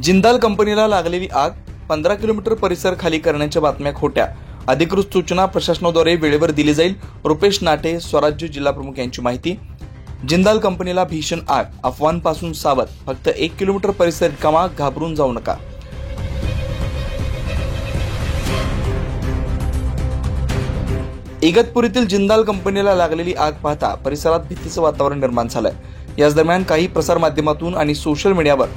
जिंदाल कंपनीला लागलेली आग, 15 किलोमीटर परिसर खाली करण्याच्या बातम्या खोट्या, अधिकृत सूचना प्रशासनाद्वारे वेळेवर दिली जाईल. रुपेश नाटे, स्वराज्य जिल्हा प्रमुख यांची माहिती. जिंदाल कंपनीला भीषण आग, अफवांपासून सावध, फक्त 1 किलोमीटर परिसर रिकामा, घाबरून जाऊ नका. इगतपुरीतील जिंदाल कंपनीला लागलेली आग पाहता परिसरात भीतीचं वातावरण निर्माण झालंय. याच दरम्यान काही प्रसारमाध्यमातून आणि सोशल मीडियावर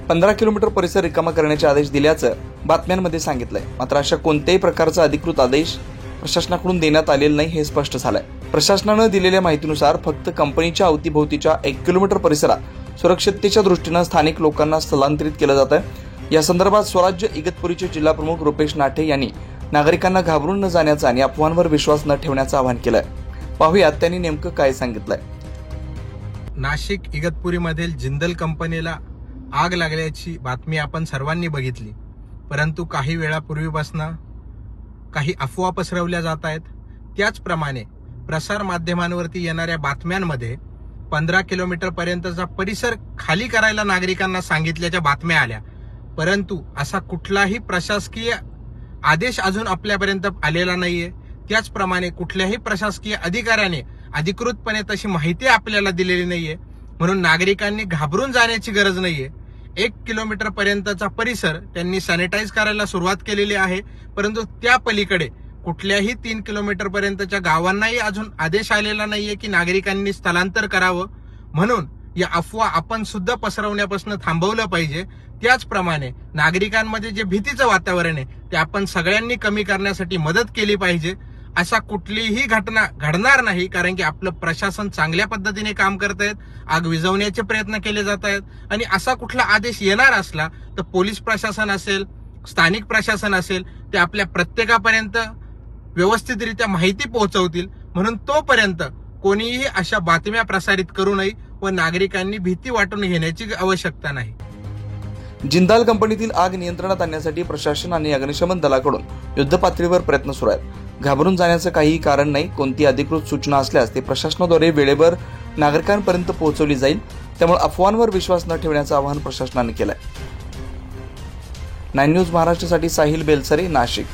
15 किलोमीटर परिसर रिकामा करण्याचे आदेश दिल्याचं बातम्यांमध्ये सांगितलंय. मात्र अशा कोणत्याही प्रकारचा अधिकृत आदेश प्रशासनाकडून देण्यात आलेला नाही हे स्पष्ट झालंय. प्रशासनानं दिलेल्या माहितीनुसार फक्त कंपनीच्या अवतीभोवतीच्या 1 किलोमीटर परिसरात सुरक्षिततेच्या दृष्टीनं स्थानिक लोकांना स्थलांतरित केलं जात आहे. या संदर्भात स्वराज्य इगतपुरीचे जिल्हा प्रमुख रुपेश नाटे यांनी नागरिकांना घाबरून न जाण्याचं आणि अफवांवर विश्वास न ठेवण्याचं आवाहन केलंय. पाहूयात त्यांनी नेमकं काय सांगितलंय. नाशिक इगतपुरीमधील जिंदल कंपनीला आग लागल्याची बातमी आपण सर्वांनी बघितली, परंतु काही वेळापूर्वीपासून काही अफवा पसरवल्या जात आहेत. त्याचप्रमाणे प्रसार माध्यमांवरती येणाऱ्या बातम्यांमध्ये 15 किलोमीटर पर्यंतचा परिसर खाली करायला नागरिकांना सांगितल्याच्या बातम्या आल्या, परंतु असा कुठलाही प्रशासकीय आदेश अजून आपल्यापर्यंत आलेला नाहीये. त्याचप्रमाणे कुठल्याही प्रशासकीय अधिकाऱ्याने अधिकृतपणे तशी माहिती आपल्याला दिलेली नाहीये. म्हणून नागरिकांनी घाबरून जाण्याची गरज नाहीये. 1 किलोमीटर पर्यंतचा परिसर त्यांनी सॅनिटाईज करायला सुरुवात केलेली आहे, परंतु त्या पलीकडे कुठल्याही 3 किलोमीटर पर्यंतच्या गावांनाही अजून आदेश आलेला नाहीये की नागरिकांनी स्थलांतर करावं. म्हणून या अफवा आपण सुद्धा पसरवण्यापासून थांबवलं पाहिजे. त्याचप्रमाणे नागरिकांमध्ये जे भीतीचं वातावरण आहे ते आपण सगळ्यांनी कमी करण्यासाठी मदत केली पाहिजे. असा कुठलीही घटना घडणार नाही, कारण की आपलं प्रशासन चांगल्या पद्धतीने काम करत आहेत. आग विझवण्याचे प्रयत्न केले जात आहेत आणि असा कुठला आदेश येणार असला तर पोलीस प्रशासन असेल, स्थानिक प्रशासन असेल, ते आपल्या प्रत्येकापर्यंत व्यवस्थितरित्या माहिती पोहोचवतील. म्हणून तोपर्यंत कोणीही अशा बातम्या प्रसारित करू नये व नागरिकांनी भीती वाटून घेण्याची आवश्यकता नाही. जिंदाल कंपनीतील आग नियंत्रणात आणण्यासाठी प्रशासन आणि अग्निशमन दलाकडून युद्धपातळीवर प्रयत्न सुरू आहेत. घाबरून जाण्याचं काहीही कारण नाही. कोणती अधिकृत सूचना असल्यास ते प्रशासनाद्वारे वेळेवर नागरिकांपर्यंत पोहोचवली जाईल. त्यामुळे अफवांवर विश्वास न ठेवण्याचं आवाहन प्रशासनाने केलंय. 9 न्यूज महाराष्ट्रासाठी साहिल बेलसरे, नाशिक.